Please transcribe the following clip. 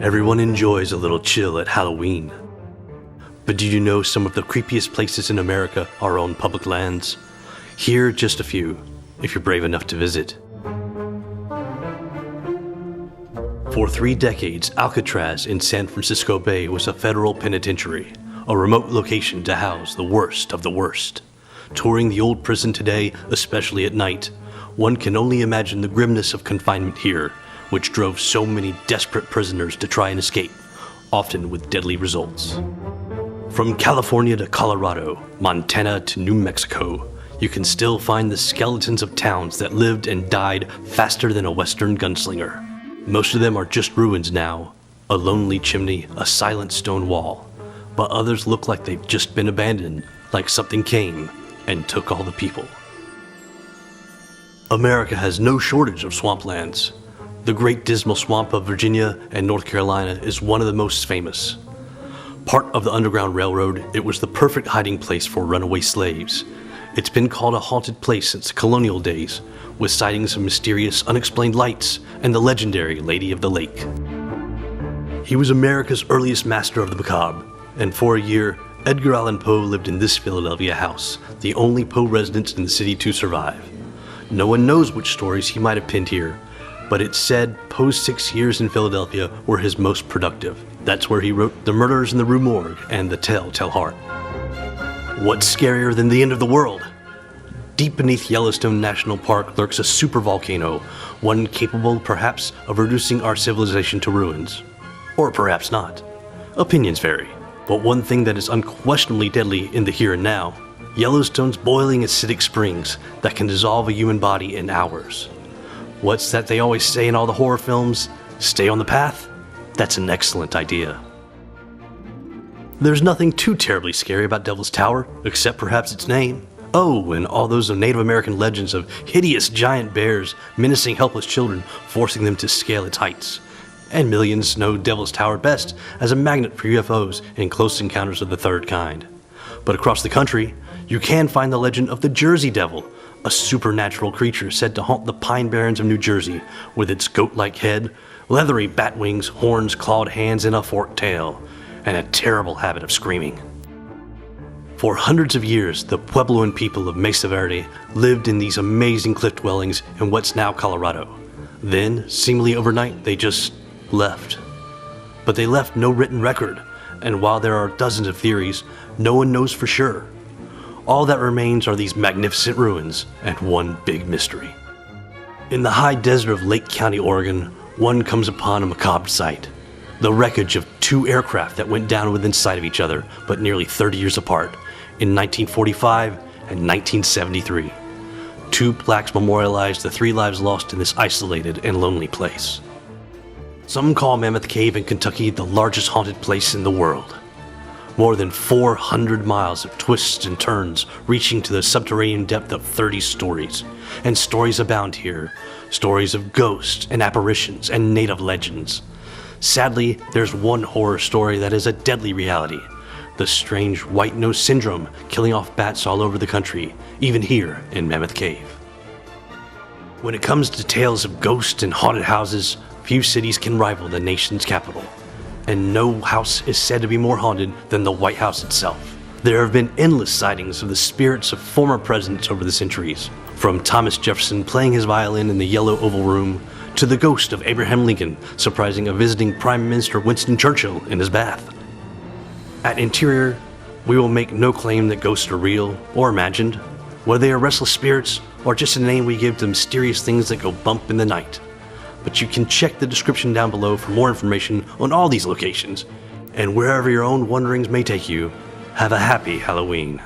Everyone enjoys a little chill at Halloween. But do you know some of the creepiest places in America are on public lands? Here are just a few, if you're brave enough to visit. For 3 decades, Alcatraz in San Francisco Bay was a federal penitentiary, a remote location to house the worst of the worst. Touring the old prison today, especially at night, one can only imagine the grimness of confinement here, which drove so many desperate prisoners to try and escape, often with deadly results. From California to Colorado, Montana to New Mexico, you can still find the skeletons of towns that lived and died faster than a Western gunslinger. Most of them are just ruins now, a lonely chimney, a silent stone wall, but others look like they've just been abandoned, like something came and took all the people. America has no shortage of swamplands. The Great Dismal Swamp of Virginia and North Carolina is one of the most famous. Part of the Underground Railroad, it was the perfect hiding place for runaway slaves. It's been called a haunted place since the colonial days, with sightings of mysterious, unexplained lights and the legendary Lady of the Lake. He was America's earliest master of the macabre, and for a year, Edgar Allan Poe lived in this Philadelphia house, the only Poe residence in the city to survive. No one knows which stories he might have penned here, but it's said Poe's 6 years in Philadelphia were his most productive. That's where he wrote The Murders in the Rue Morgue and The Tell-Tale Heart. What's scarier than the end of the world? Deep beneath Yellowstone National Park lurks a supervolcano, one capable perhaps of reducing our civilization to ruins. Or perhaps not. Opinions vary. But one thing that is unquestionably deadly in the here and now, Yellowstone's boiling acidic springs that can dissolve a human body in hours. What's that they always say in all the horror films? Stay on the path? That's an excellent idea. There's nothing too terribly scary about Devil's Tower, except perhaps its name. Oh, and all those Native American legends of hideous giant bears menacing helpless children, forcing them to scale its heights. And millions know Devil's Tower best as a magnet for UFOs and close encounters of the third kind. But across the country, you can find the legend of the Jersey Devil, a supernatural creature said to haunt the Pine Barrens of New Jersey, with its goat-like head, leathery bat wings, horns, clawed hands, and a forked tail, and a terrible habit of screaming. For hundreds of years, the Puebloan people of Mesa Verde lived in these amazing cliff dwellings in what's now Colorado. Then, seemingly overnight, they just left. But they left no written record, and while there are dozens of theories, no one knows for sure. All that remains are these magnificent ruins and one big mystery. In the high desert of Lake County, Oregon, one comes upon a macabre sight. The wreckage of 2 aircraft that went down within sight of each other, but nearly 30 years apart, in 1945 and 1973. 2 plaques memorialize the 3 lives lost in this isolated and lonely place. Some call Mammoth Cave in Kentucky the largest haunted place in the world. More than 400 miles of twists and turns, reaching to the subterranean depth of 30 stories. And stories abound here. Stories of ghosts and apparitions and native legends. Sadly, there's one horror story that is a deadly reality. The strange white nose syndrome killing off bats all over the country, even here in Mammoth Cave. When it comes to tales of ghosts and haunted houses, few cities can rival the nation's capital. And no house is said to be more haunted than the White House itself. There have been endless sightings of the spirits of former presidents over the centuries, from Thomas Jefferson playing his violin in the Yellow Oval Room, to the ghost of Abraham Lincoln surprising a visiting Prime Minister Winston Churchill in his bath. At Interior, we will make no claim that ghosts are real or imagined, whether they are restless spirits or just a name we give to mysterious things that go bump in the night. But you can check the description down below for more information on all these locations, and wherever your own wanderings may take you, have a happy Halloween.